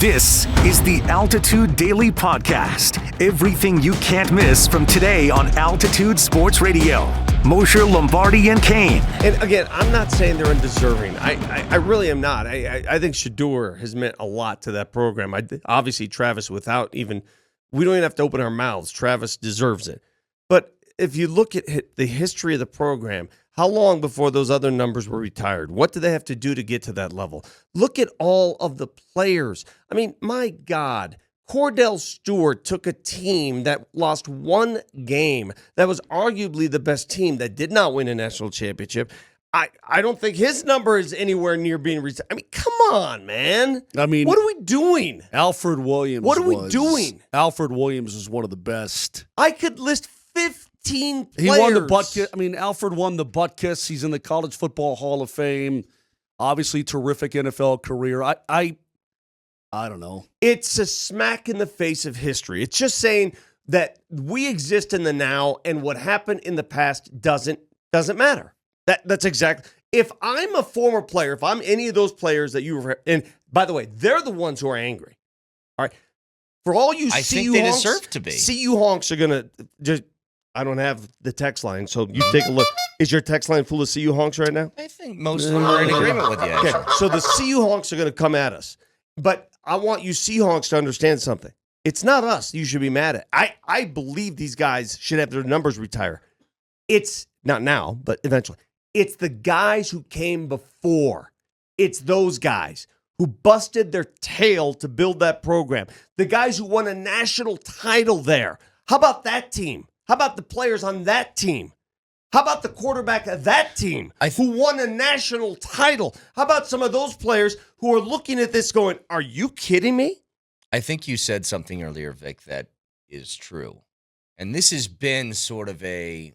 This is the Altitude Daily Podcast. Everything you can't miss from today on Altitude Sports Radio. Mosher, Lombardi, and Kane. And again, I'm not saying they're undeserving. I really am not. I think Shedeur has meant a lot to that program. Obviously, Travis, we don't even have to open our mouths. Travis deserves it. But if you look at the history of the program, how long before those other numbers were retired? What do they have to do to get to that level? Look at all of the players. I mean, my God, Cordell Stewart took a team that lost one game that was arguably the best team that did not win a national championship. I don't think his number is anywhere near being retired. I mean, come on, man. I mean, what are we doing? Alfred Williams. What are we doing? Alfred Williams is one of the best. I could list 15 players. He won the butt kiss. I mean, Alfred won the butt kiss. He's in the College Football Hall of Fame. Obviously, terrific NFL career. I don't know. It's a smack in the face of history. It's just saying that we exist in the now, and what happened in the past doesn't matter. That's exactly. If I'm a former player, if I'm any of those players that you were, and by the way, they're the ones who are angry. All right, for all you I CU think they honks, deserve to be. CU honks are gonna just. I don't have the text line, so you take a look. Is your text line full of CU honks right now? I think most of them are in agreement with you. Okay, so the CU honks are going to come at us. But I want you CU honks to understand something. It's not us you should be mad at. I believe these guys should have their numbers retire. It's not now, but eventually. It's the guys who came before. It's those guys who busted their tail to build that program. The guys who won a national title there. How about that team? How about the players on that team? How about the quarterback of that team who won a national title? How about some of those players who are looking at this going, are you kidding me? I think you said something earlier, Vic, that is true. And this has been sort of maybe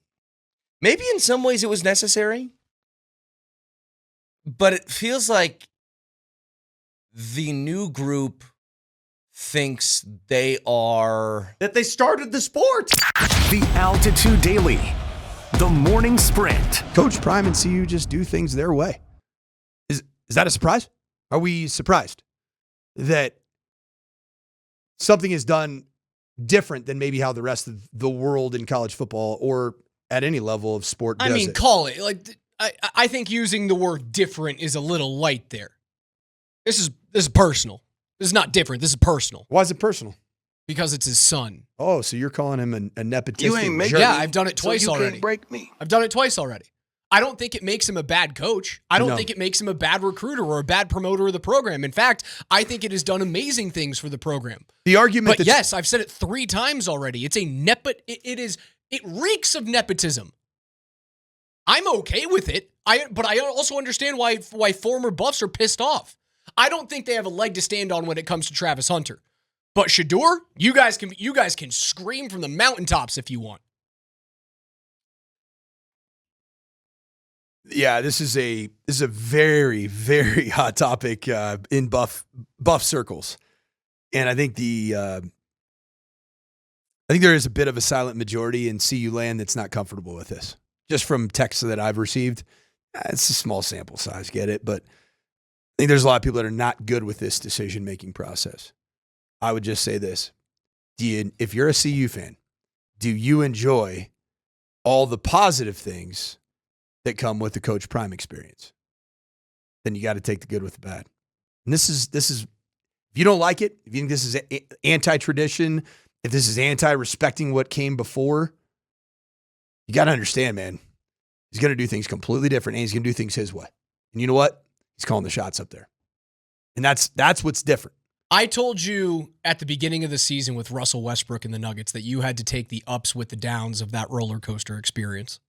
in some ways it was necessary, but it feels like the new group thinks that they started the sport. The Altitude Daily, the morning sprint. Coach Prime and CU just do things their way. Is that a surprise? Are we surprised that something is done different than maybe how the rest of the world in college football or at any level of sport does it? Call it. Like, I think using the word different is a little light there. This is personal. This is not different. This is personal. Why is it personal? Because it's his son. Oh, so you're calling him a nepotistic You ain't making jerk. Yeah, I've done it twice so you already. Can't break me. I've done it twice already. I don't think it makes him a bad coach. I don't think it makes him a bad recruiter or a bad promoter of the program. In fact, I think it has done amazing things for the program. The argument But yes, I've said it 3 times already. It's a it reeks of nepotism. I'm okay with it. But I also understand why former Buffs are pissed off. I don't think they have a leg to stand on when it comes to Travis Hunter. But Shedeur, you guys can scream from the mountaintops if you want. Yeah, this is a very, very hot topic in Buff circles. And I think there is a bit of a silent majority in CU land that's not comfortable with this. Just from texts that I've received. It's a small sample size, get it, but I think there's a lot of people that are not good with this decision-making process. I would just say this. If you're a CU fan, do you enjoy all the positive things that come with the Coach Prime experience? Then you got to take the good with the bad. And this is if you don't like it, if you think this is anti-tradition, if this is anti-respecting what came before, you got to understand, man, he's going to do things completely different, and he's going to do things his way. And you know what? He's calling the shots up there. And that's what's different. I told you at the beginning of the season with Russell Westbrook and the Nuggets that you had to take the ups with the downs of that roller coaster experience.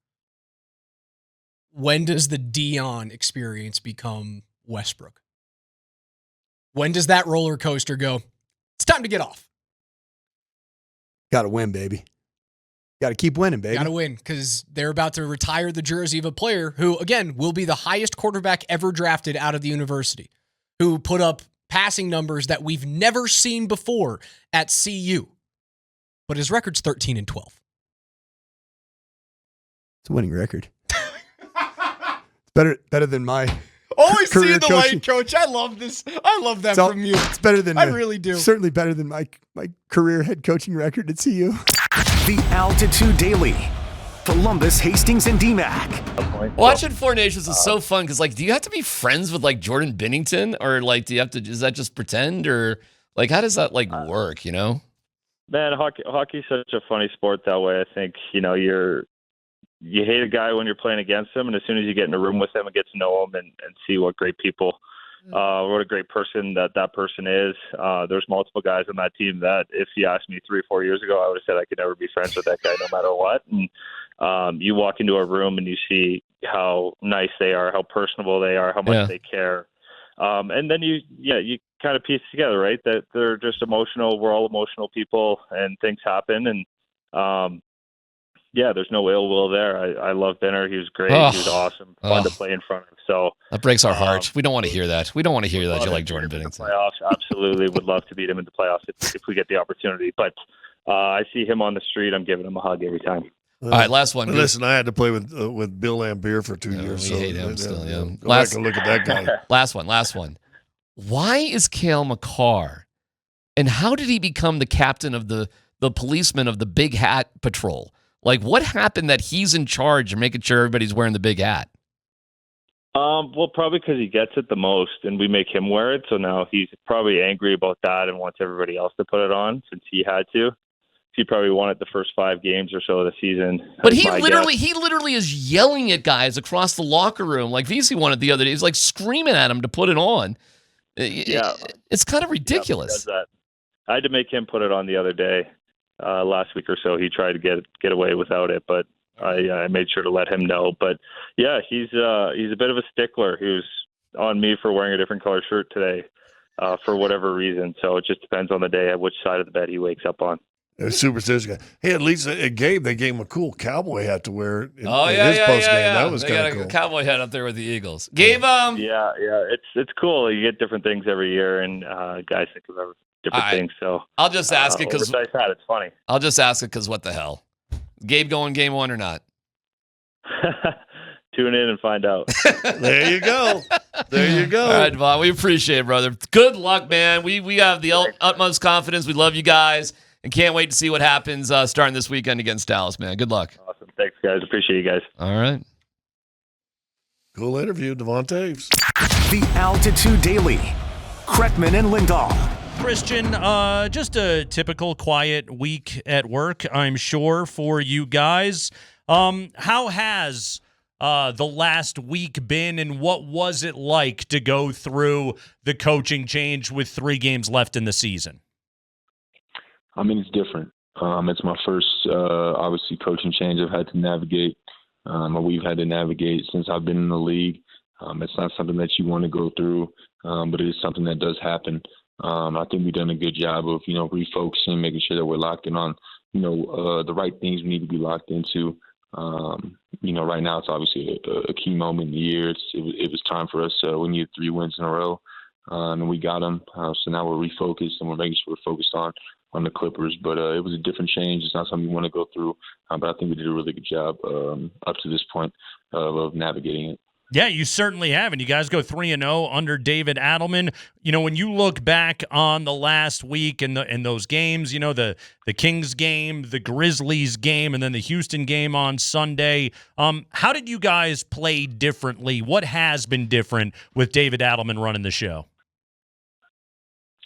When does the Dion experience become Westbrook? When does that roller coaster go, it's time to get off? Got to win, baby. Got to keep winning, baby. Got to win because they're about to retire the jersey of a player who, again, will be the highest quarterback ever drafted out of the university, who put up passing numbers that we've never seen before at CU. But his record's 13-12. It's a winning record. It's better than my Always career seeing the coaching. light, Coach. I love this. I love that So, from you. it's better than I really do. Certainly better than my career head coaching record at CU. The Altitude Daily. Columbus, Hastings, and DMAC. Watching Four Nations is so fun because, like, do you have to be friends with, like, Jordan Binnington? Or, like, do you have to, is that just pretend? Or, like, how does that, like, work, you know? Man, hockey's such a funny sport that way. I think, you hate a guy when you're playing against him, and as soon as you get in a room with him and get to know him and see what great people, what a great person that person is. There's multiple guys on that team that if you asked me 3 or 4 years ago, I would have said I could never be friends with that guy no matter what. And you walk into a room and you see how nice they are, how personable they are, how much they care. And then you kind of piece together, right? That they're just emotional. We're all emotional people, and things happen. And there's no ill will there. I love Benner. He was great. He was awesome. Fun to play in front of. So that breaks our heart. We don't want to hear that. We don't want to hear that. You like Jordan Binnington. Playoffs, absolutely. Would love to beat him in the playoffs if we get the opportunity. But I see him on the street. I'm giving him a hug every time. All right, last one. Listen, I had to play with Bill Lambier for 2 years. We hate him still. Yeah. Go back and look at that guy. Last one. Why is Cale Makar, and how did he become the captain of the policeman of the Big Hat Patrol? Like, what happened that he's in charge of making sure everybody's wearing the big hat? Well, probably because he gets it the most, and we make him wear it. So now he's probably angry about that and wants everybody else to put it on since he had to. He probably won it the first 5 games or so of the season. But he literally is yelling at guys across the locker room. Like VC won it the other day. He's like screaming at him to put it on. It's kind of ridiculous. Yeah, I had to make him put it on the other day. Last week or so, he tried to get away without it, but I made sure to let him know. But yeah, he's a bit of a stickler. He was on me for wearing a different color shirt today for whatever reason. So it just depends on the day at which side of the bed he wakes up on. A superstitious guy. Hey, at least at Gabe, they gave him a cool cowboy hat to wear in his postgame. That was kind of cool. A cowboy hat up there with the Eagles. Gabe, Yeah, it's cool. You get different things every year, and guys think of different things. So I'll just ask it because it's funny. I'll just ask it because what the hell? Gabe going game 1 or not? Tune in and find out. There you go. All right, Devon, we appreciate it, brother. Good luck, man. We have the utmost confidence. We love you guys and can't wait to see what happens starting this weekend against Dallas, man. Good luck. Awesome. Thanks, guys. Appreciate you guys. All right. Cool interview, Devon Toews. The Altitude Daily. Kreckman and Lindahl. Christian, just a typical quiet week at work, I'm sure, for you guys. How has the last week been, and what was it like to go through the coaching change with 3 games left in the season? I mean, it's different. It's my first, obviously, coaching change I've had to navigate, or we've had to navigate since I've been in the league. It's not something that you want to go through, but it is something that does happen. I think we've done a good job of, refocusing, making sure that we're locked in on, the right things we need to be locked into. Right now it's obviously a key moment in the year. It was time for us. We needed 3 wins in a row, and we got them. So now we're refocused and we're making sure we're focused on the Clippers. But it was a different change. It's not something you want to go through, but I think we did a really good job up to this point of navigating it. Yeah, you certainly have, and you guys go 3-0 under David Adelman. When you look back on the last week and those games, the Kings game, the Grizzlies game, and then the Houston game on Sunday, how did you guys play differently? What has been different with David Adelman running the show?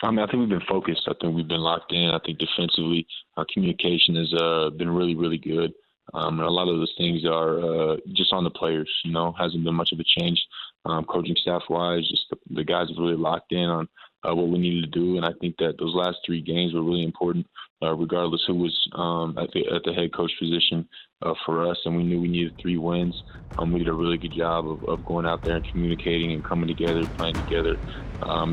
I mean, I think we've been focused. I think we've been locked in. I think defensively, our communication has been really, really good. And a lot of those things are just on the players, hasn't been much of a change coaching staff-wise. Just the guys have really locked in on what we needed to do. And I think that those last 3 games were really important, regardless who was at the head coach position for us. And we knew we needed 3 wins. We did a really good job of going out there and communicating and coming together, playing together,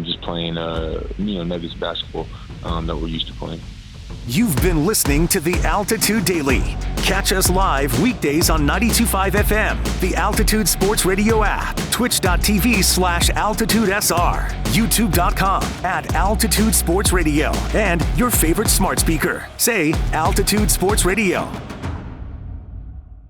just playing, Nuggets basketball that we're used to playing. You've been listening to The Altitude Daily. Catch us live weekdays on 92.5 FM, the Altitude Sports Radio app, twitch.tv/AltitudeSR, youtube.com @Altitude Sports Radio, and your favorite smart speaker. Say Altitude Sports Radio.